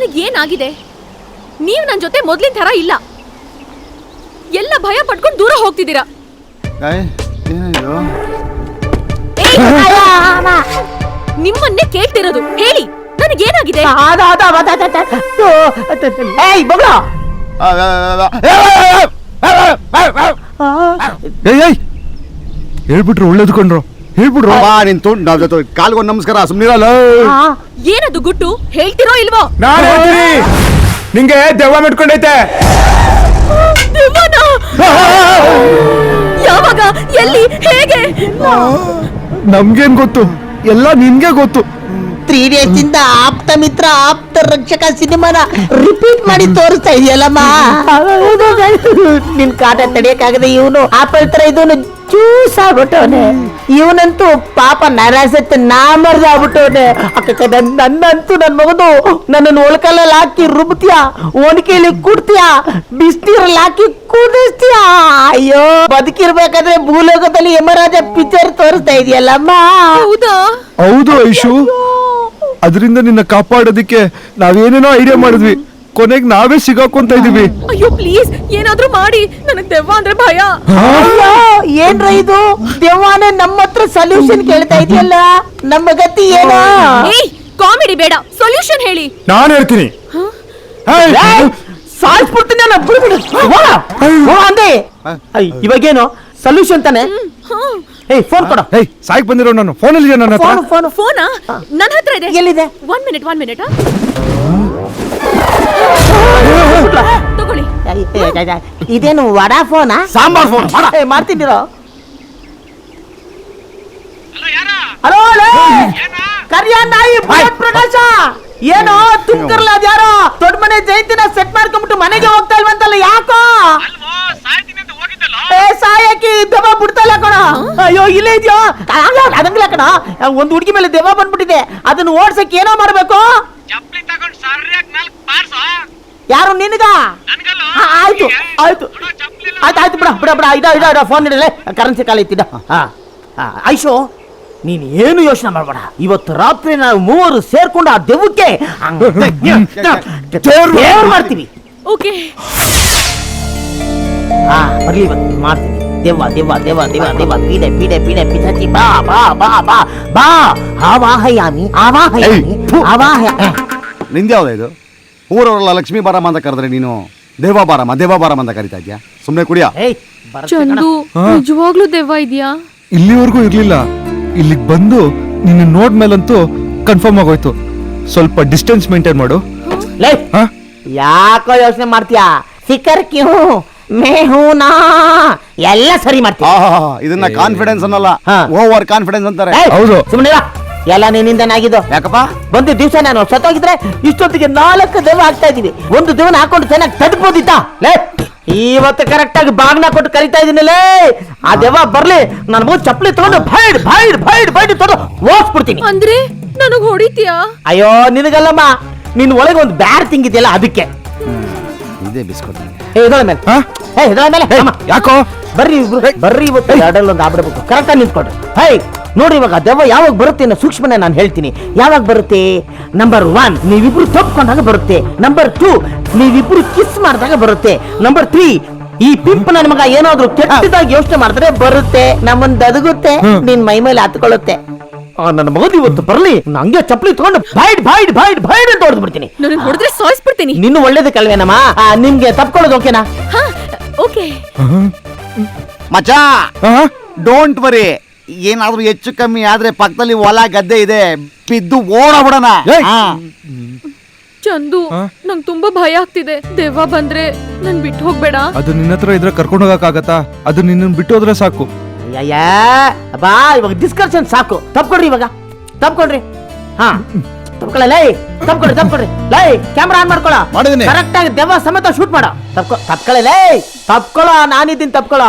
ನಿನಗೇನಾಗಿದೆ? ನೀವು ನನ್ನ ಜೊತೆ ಮೊದ್ಲಿನ ತರ ಇಲ್ಲ. ಎಲ್ಲ ಭಯ ಪಟ್ಕೊಂಡು ದೂರ ಹೋಗ್ತಿದ್ದೀರಾ. ನಿಮ್ಮನ್ನೇ ಕೇಳ್ತಿರೋದು. ಹೇಳಿ, ನನಗೇನಾಗಿದೆ? ಹೇಳ್ಬಿಟ್ರು ಒಳ್ಳೇದು ಕೊಂಡ್ರು. ಹೇಳ್ಬಿಡ್ರು. ನಿನ್ ಕಾಲ್ಗೊಂದು ನಮಸ್ಕಾರ. ಸುಮ್ನಿರಲ್ಲ. ಏನದು ಗುಟ್ಟು? ಹೇಳ್ತಿರೋ ಇಲ್ವೋ? ನಾನು ಹೇಳ್ತೀನಿ. ನಿಂಗೆ ದೆವ್ವ ಮೆಟ್ಕೊಂಡೈತೆ. ಯಾವಾಗ? ಎಲ್ಲಿ? ಹೇಗೆ? ನಮ್ಗೇನ್ ಗೊತ್ತು? ಎಲ್ಲ ನಿನ್ಗೆ ಗೊತ್ತು. 3 days ಇಂದ ಆಪ್ತ ಮಿತ್ರ ಆಪ್ತ ರಕ್ಷಕ ಸಿನಿಮಾನ ರಿಪೀಟ್ ಮಾಡಿ ತೋರಿಸ್ತಾ ಇದೆಯಲ್ಲಮ್ಮ. ನಿನ್ ಕಾಟ ತಡಿಯಕ್ಕಾಗದೆ ಇವನು ಆಪಲ್ ತರ ಇದವನು ಜ್ಯೂಸ್ ಆಗ್ಬಿಟ್ಟವನೆ. ಇವನಂತೂ ಪಾಪ ನರಸತ್ತೆ ನಾಮರ್ದ ಆಗ್ಬಿಟ್ಟವನೆ. ನನ್ನಂತೂ ನನ್ ಮಗನು ನನ್ನನ್ನು ಒಳಕಲ್ಲಲ್ಲಿ ಹಾಕಿ ರುಬ್ತೀಯ, ಒಣಕೆಲಿ ಕುಡ್ತೀಯ, ಬಿಸಿನೀರಲ್ಲಿ ಹಾಕಿ ಕುದಿಸ್ತೀಯ. ಅಯ್ಯೋ, ಬದುಕಿರ್ಬೇಕಾದ್ರೆ ಭೂಲೋಕದಲ್ಲಿ ಯಮರಾಜ ಪಿಕ್ಚರ್ ತೋರಿಸ್ತಾ ಇದೆಯಲ್ಲಮ್ಮ. ಹೌದು ಐಶು. ಅದರಿಂದ ನಿನ್ನ ಕಾಪಾಡೋದಿಕ್ಕೆ ನಾವೇನೇನೋ ಐಡಿಯಾ ಮಾಡಿದ್ವಿ. ಕೊನೆಗೆ ನಾವೇ ಸಿಗಾಕೊಂತ ಇದೀವಿ. ಅಯ್ಯೋ ಪ್ಲೀಸ್, ಏನಾದ್ರೂ ಮಾಡಿ. ನನಗ್ ದೆವ್ವ ಅಂದ್ರೆ ಭಯ. ಏನ್ರ ಇದು? ದೆವ್ವನೇ ನಮ್ಮ ಹತ್ರ ಸೊಲ್ಯೂಷನ್ ಕೇಳ್ತಾ ಇದೆಯಲ್ಲ. ನಮ್ಮ ಗತಿ ಏನೋ? ಕಾಮಿಡಿ ಬೇಡ, ಸೊಲ್ಯೂಷನ್ ಹೇಳಿ. ನಾನು ಹೇಳ್ತೀನಿ. ಸಾಯಿಸ್ಬಿಡ್ತೀನಿ ನಾನು. ಅಂದೆ ಇವಾಗೇನು ಸೊಲ್ಯೂಷನ್ ತಾನೆ? ಫೋನ್ ಕೊಡ. ಸಾಯ್ಕ್ ಬಂದಿರೋ ನಾನು. ಫೋನಲ್ಲಿ ನನ್ನ ಹತ್ರ. ಫೋನಾ? ನನ್ನ ಹತ್ರ ಇದೆ. ಎಲ್ಲಿದೆ? 1 minute. ತಗೊಳ್ಳಿ. ಇದೇನು ವಡಾ ಫೋನಾ? ಸಾಂಬಾರ್ ಫೋನ್ ಮಾಡ್ತಿದ್ದೀರೋ? ಹಲೋ, ಕರಿಯ ನಾಯಿ ಪ್ರಕಾಶ. ಏನೋ ತುಂಕರ್ಲ ಅದ್ಯಾರೋ ದೊಡ್ಡ ಮನೆ ಜಯಂತಿನ ಸೆಟ್ ಮಾಡ್ಕೊಂಡ್ಬಿಟ್ಟು ಮನೆಗೆ ಹೋಗ್ತಾ ಇಲ್ವಂತಲ್ಲ, ಯಾಕೋ? ಸಾಯಕಿ ದೆವ್ವ ಬಿಡ್ತಲ್ಲ ಕಣ. ಅಯ್ಯೋ, ಇಲ್ಲೇ ಇದೆಯೋ? ಅದಂಗಿಲ್ಲ ಕಣ. ಒಂದು ಹುಡುಗಿ ಮೇಲೆ ದೆವ್ವ ಬಂದ್ಬಿಟ್ಟಿದೆ. ಅದನ್ನ ಓಡ್ಸಕ್ ಏನೋ ಮಾಡ್ಬೇಕು. ಯಾರು ನಿನಗ? ಆಯ್ತು ಆಯ್ತು ಆಯ್ತು ಆಯ್ತು ಬಿಡ ಬಿಡ ಬಿಡ. ಇಡ ಫೋನ್ ಇಡಲೇ, ಕರೆನ್ಸಿ ಕಾಲ ಇತ್ತಿದ. ಐಶು, ನೀನ್ ಏನು ಯೋಚನೆ ಮಾಡ್ಬೇಡ. ಇವತ್ತು ರಾತ್ರಿ ನಾವು 3 ಸೇರ್ಕೊಂಡು ಆ ದೆವ್ವಕ್ಕೆ ಮಾಡ್ತೀವಿ. ಓಕೆ, ಬರ್ಲಿ ಇವತ್ತು ಮಾಡ್ತೀನಿ. ದೆವ್ವ ದೆವ್ವ ದೆವ್ವ ದೆವ್ವ ದೆವ್ವ ಪೀಡೆ ಪೀಡೆ ಪೀಡೆ ಪಿಚಾಚಿ ಬಾ ಬಾ ಬಾ ಬಾ ಬಾ. ಆವಾಹಯಾಮಿ ಆವಾಹಯಾಮಿ ಆವಾಹ. ನಿಂದ್ಯಾವ್ದ ಇದು? ಊರವರೆಲ್ಲ ಲಕ್ಷ್ಮೀ ಬಾರಮ್ಮ ಅಂತ ಕರೆದ್ರೆ ನೀನು ದೇವ ಬಾರಮ್ಮ ಅಂತ ಕರಿತಾ ಇದ್ಯಾ? ಸುಮ್ನೆ ಕುಡಿಯ. ಚಂದು, ನಿಜವಾಗ್ಲೂ ದೆವ್ವ ಇದೆಯಾ? ಇಲ್ಲಿವರೆಗೂ ಇರ್ಲಿಲ್ಲ. ಇಲ್ಲಿಗೆ ಬಂದು ನಿನ್ನ ನೋಡ್ಮೇಲಂತೂ ಕನ್ಫರ್ಮ್ ಆಗೋಯ್ತು. ಸ್ವಲ್ಪ ಡಿಸ್ಟೆನ್ಸ್ ಮೇಂಟೈನ್ ಮಾಡು. ಯಾಕೋ ಯೋಚನೆ ಮಾಡ್ತೀಯಾ? ಫಿಕರ್ ಕ್ಯೂ ಮೇ ಹೂ ನಾ. ಎಲ್ಲ ಸರಿ ಮಾಡ್ತೀಯ. ಇದನ್ನ ಕಾನ್ಫಿಡೆನ್ಸ್ ಅನ್ನಲ್ಲ, ಓವರ್ ಕಾನ್ಫಿಡೆನ್ಸ್ ಅಂತಾರೆ. ಹೌದು, ಸುಮ್ಮನೆ ಎಲ್ಲ ನಿನ್ನಿಂದನಾಗಿದ್ದು. ಯಾಕಪ್ಪ? ಒಂದು ದಿವಸ ನಾನು ಸತ್ತೋಗಿದ್ರೆ ಇಷ್ಟೊತ್ತಿಗೆ 4 ದೆವ್ವ ಆಗ್ತಾ ಇದೀವಿ. ಒಂದು ದೆವ್ವನ ಹಾಕೊಂಡು ಚೆನ್ನಾಗಿ ತಡ್ಬೋದಿತ್ತ? ಇವತ್ತು ಕರೆಕ್ಟ್ ಆಗಿ ಬಾಗ್ನ ಕೊಟ್ಟು ಕರಿತಾ ಇದೀನಲ್ಲೇ. ಆ ದೆವ್ವ ಬರ್ಲಿ, ನನ್ನ ಮೂರು ಚಪ್ಪಲಿ ತಗೊಂಡು ಬೈಡ್ ಬೈಡ್ ಬೈಡ್ ಬೈಡ್ ತಗೊಂಡು ಓಡಿಸ್ಬಿಡ್ತೀನಿ. ಅಂದ್ರೆ ನನಗ್ ಹೊಡಿತೀಯಾ? ಅಯ್ಯೋ, ನಿನಗಲ್ಲಮ್ಮ, ನಿನ್ ಒಳಗೆ ಒಂದು ಬ್ಯಾಡ್ ತಿಂಗಿದೆಯಲ್ಲ ಅದಕ್ಕೆ. ಇದೇ ಬಿಸ್ಕೊಟ್. ಯಾಕೋ? ಬರ್ರಿ ಇವತ್ತು ಎರಡಲ್ಲಿ ಒಂದು ಆಗ್ಬಿಡ್ಬೇಕು. ಕರೆಕ್ಟ್ ಆಗಿ ನಿಂತ್ಕೊಡ್ರಿ. ನೋಡ್ರಿ, ಇವಾಗ ದೆವ್ವ ಯಾವಾಗ ಬರುತ್ತೆ ಅನ್ನೋ ಸೂಕ್ಷ್ಮನೆ ನಾನು ಹೇಳ್ತೀನಿ. ಯಾವಾಗ ಬರುತ್ತೆ? ನಂಬರ್ 1, ನೀವಿಬ್ರು ತಪ್ಕೊಂಡಾಗ ಬರುತ್ತೆ. ನಂಬರ್ 2, ನೀವಿಬ್ರು ಕಿಸ್ ಮಾಡಿದಾಗ ಬರುತ್ತೆ. ನಂಬರ್ 3, ಈ ಪಿಂಪ್ ನನ್ನ ಮಗ ಏನಾದ್ರು ಕೆಟ್ಟದಾಗಿ ಯೋಚನೆ ಮಾಡಿದ್ರೆ ಬರುತ್ತೆ. ನಮ್ಮನ್ ದದಗುತ್ತೆ, ನಿನ್ ಮೈ ಮೇಲೆ ಹತ್ಕೊಳ್ಳುತ್ತೆ. ನನ್ನ ಮಗದು ಇವತ್ತು ಬರ್ಲಿ, ಹಂಗೆ ಚಪ್ಪಲಿ ತಗೊಂಡು ಬೈಡ್ ಬೈಡ್ ಬೈಡ್ ಬೈಡ್ ಅಂತ ಹೊಡೆದು ಬಿಡ್ತೀನಿ. ಹೊಡೆದ್ರೆ ಸಾಯಿಸ್ಬಿಡ್ತೀನಿ. ನಿನ್ನ ಒಳ್ಳೇದಕ್ಕಲ್ವೇನಮ್ಮ? ನಿಮ್ಗೆ ತಪ್ಕೊಳ್ಳೋದು ಓಕೆನಾ? ಓಕೆ ಮಚ್ಚಾ, ಡೋಂಟ್ ವರಿ. ಏನಾದ್ರೂ ಹೆಚ್ಚು ಕಮ್ಮಿ ಆದ್ರೆ ಪಕ್ಕದಲ್ಲಿ ಹೊಲ ಗದ್ದೆ ಇದೆ, ಬಿದ್ದು ಓಡಬಿಡೋಣ. ಚಂದು, ನಂಗೆ ತುಂಬಾ ಭಯ ಆಗ್ತಿದೆ. ದೆವ್ವ ಬಂದ್ರೆ ನನ್ ಬಿಟ್ಟು ಹೋಗ್ಬೇಡ. ಅದು ನಿನ್ನ ಹತ್ರ ಇದ್ರೆ ಕರ್ಕೊಂಡು ಹೋಗಕ್ಕಾಗತ್ತಾ? ಅದು ನಿನ್ನ ಬಿಟ್ಟು ಹೋದ್ರೆ ಸಾಕು. ಬಾ, ಇವಾಗ ಡಿಸ್ಕಷನ್ ಸಾಕು. ತಪ್ಕೊಡ್ರಿ, ಇವಾಗ ತಪ್ಕೊಡ್ರಿ. ತಪ್ಕೊಳ್ರಿ. ಲೈ, ಕ್ಯಾಮ್ರಾ ಆನ್ ಮಾಡ್ಕೊಳ್ಳ. ಕರೆಕ್ಟ್ ಆಗಿ ದೆವ್ವ ಸಮೇತ ಶೂಟ್ ಮಾಡ. ತಪ್ಕೊಳ್ಳ. ನಾನಿದ್ದೀನಿ, ತಪ್ಕೊಳ್ಳ.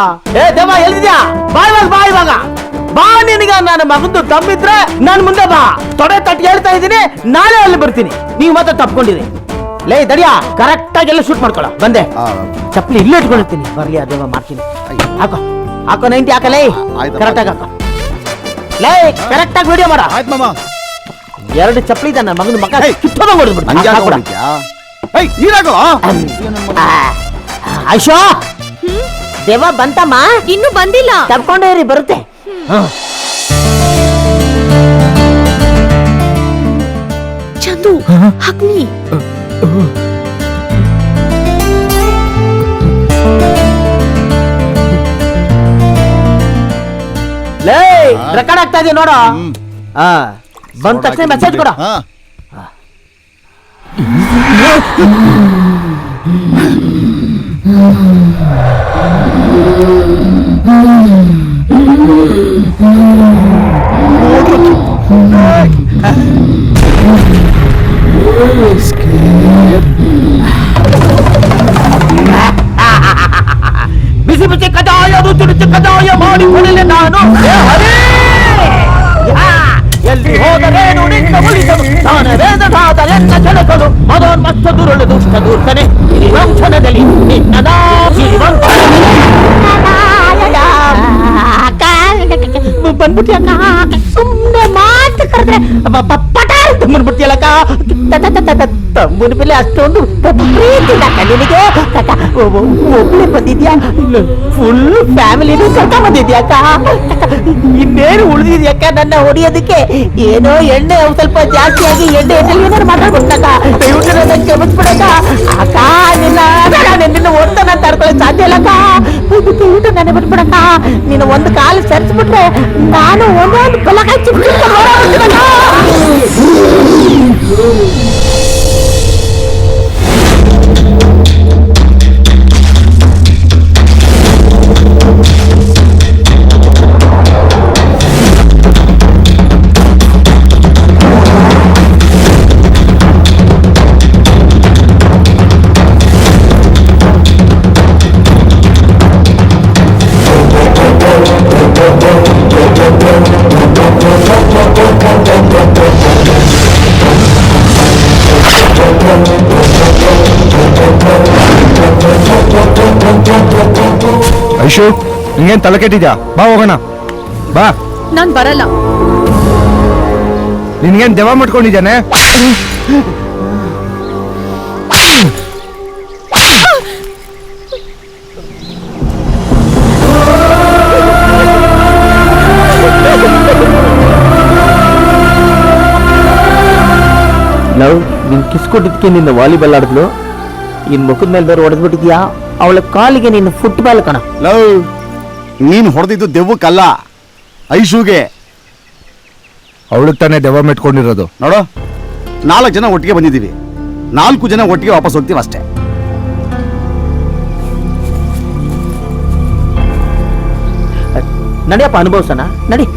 ದೆವ್ವ ಎಲ್ಲಿದ್ಯಾ? ಬಾ ಇವಾಗ ಬಾ. ನಿನಗ ನನ್ನ ಮಗಂದು ತಮ್ಮಿದ್ರೆ ನನ್ ಮುಂದೆ ಬಾ. ತೊಡೆ ತಟ್ಟಿ ಹೇಳ್ತಾ ಇದ್ದೀನಿ, ನಾಳೆ ಅಲ್ಲಿ ಬರ್ತೀನಿ. ನೀವು ಮತ್ತೆ ತಪ್ಕೊಂಡಿರಿ. ಲೈ ದಡಿಯಾ, ಕರೆಕ್ಟ್ ಆಗಿ ಎಲ್ಲ ಶೂಟ್ ಮಾಡ್ಕೊಳ್ಳ. ಬಂದೆ, ಚಪ್ಪಲಿ ಇಲ್ಲೇ ಇಟ್ಕೊಂಡಿರ್ತೀನಿ. ಬರ್ಲಿ, ದೆವ್ವ ಮಾಡ್ತೀನಿ. ಹಾಕೋ 90 ಹಾಕಲೇ. ಕರೆಕ್ಟ್ ಆಗಿ ಹಾಕೋ. ಲೈ, ಕರೆಕ್ಟ್ ಆಗಿ ವಿಡಿಯೋ ಮಾಡ. ಆಯ್ತು ಮಾಮ. 2 ಚಪ್ಪಲಿ ನನ್ನ ಮಗನ ಮಗ ಏಯ್, ಕಿತ್ತೋದಂಗ್ ಹೊಡೆದ್ಬಿಡು. ಹಂಗೆ ಹಾಕ್ಬಿಡ. ನೀರಾಗೋ ಐಶೋ ದೇವ ಬಂತಮ್ಮ, ಇನ್ನೂ ಬಂದಿಲ್ಲ. ತಪ್ಕೊಂಡೇರಿ ಬರುತ್ತೆ. ಚಂದು ಅಗ್ನಿ. ಲೇ ರೆಕಾರ್ಡ್ ಆಗ್ತಾ ಇದೆ ನೋಡು. ಬಂದ ತಕ್ಷಣ ಮೆಸೇಜ್ ಕೊಡು. ಬಿಸಿ ಬಿಸಿ ಕಜಾಯ ರುಚಿ ರುಚಿ ಕಜಾಯ ಮಾಡಿ ಕೊಡಲೆ ನಾನು. ಎಲ್ಲಿ ಹೋದರೇನು ನಿನ್ನ ಉಳಿಸಲು ನಾನು ವೇದನಾದ ಎನ್ನ ಜನಕಲು ಮದೋನ್ಮತ್ತ ದುರುಳು ದುಷ್ಟ ದೂರ್ತನೆ ವಂಶನದಲ್ಲಿ ನಿನ್ನದ ಬಂದ್ಬಿಟ್ಟಿ ಅಕ್ಕ. ಸುಮ್ಮನೆ ಮಾತು ಕರೆದ್ರೆ ಪಟ ಬಂದ್ಬಿಡ್ತೀಯಲ್ಲಕ್ಕ. ತಮ್ಮನ ಮೇಲೆ ಅಷ್ಟೊಂದು ಪ್ರೀತಿ ನಿನಗೆ. ಒಬ್ಬಳೆ ಬಂದಿದ್ಯಾ? ಫುಲ್ ಫ್ಯಾಮಿಲಿನೂ ಕರ್ಕ ಬಂದಿದ್ಯಾಕ? ಇನ್ನೇನು ಉಳಿದಿದ್ಯಾಕ ನನ್ನ ಹೊಡಿಯೋದಕ್ಕೆ? ಏನೋ ಎಣ್ಣೆ ಸ್ವಲ್ಪ ಜಾಸ್ತಿ ಆಗಿ ಎಣ್ಣೆ ಏನಾರು ಮಾತಾಡ್ಬಿಡ್ತಕ್ಕ. ದಯವಿಟ್ಟು ನನ್ನ ಕ್ಷಮಿಸ್ಬಿಡಕ್ಕ ಅಕ್ಕ. ನಿನ್ನ ಒಟ್ಟು ನಾನು ತಡ್ಕೊಳ್ಳೋಕೆ ಸಾಧ್ಯ ಇಲ್ಲಕ್ಕ. ದಯವಿಟ್ಟು ನನಗೆ ಬಿಟ್ಬಿಡಕ್ಕ. ನೀನು ಒಂದು ಕಾಲು ಸರಿಸ್ಬಿಟ್ರೆ ನಾನು ಒಂದೊಂದು ಕಲಕಾಯಿ ಐಶು, ನಿಂಗೇನ್ ತಲೆ ಕೆಟ್ಟಿದ್ಯಾ? ಬಾ ಹೋಗೋಣ ಬಾ. ನಾನ್ ಬರಲ್ಲ. ನಿನ್ಗೇನ್ ದೆವ್ವ ಮಾಡ್ಕೊಂಡಿದ್ದಾನೆ? ಲವ್, ನಿನ್ ಕಿಸ್ಕೊಟ್ಟಿದ್ಕೆ ನಿನ್ನ ವಾಲಿಬಾಲ್ ಆಡಿದ್ಲು, ಇನ್ ಮುಖದ ಮೇಲೆ ಬೇರೆ ಹೊಡೆದ್ಬಿಟ್ಟಿದ್ಯಾ. ಅವಳ ಕಾಲಿಗೆ ನೀನು ಫುಟ್ಬಾಲ್ ಕಣ. ಲವ್, ನೀನ್ ಹೊಡೆದಿದ್ದು ದೆವ್ವಕ್ಕಲ್ಲ, ಐಶುಗೆ. ಅವಳು ತಾನೇ ದೆವ್ವ ಮೆಟ್ಕೊಂಡಿರೋದು. ನೋಡು, 4 ಜನ ಒಟ್ಟಿಗೆ ಬಂದಿದ್ದೀವಿ, 4 ಜನ ಒಟ್ಟಿಗೆ ವಾಪಸ್ ಹೋಗ್ತೀವಿ ಅಷ್ಟೇ. ನಡಿಯಪ್ಪ, ಅನುಭವಿಸೋಣ ನಡಿ.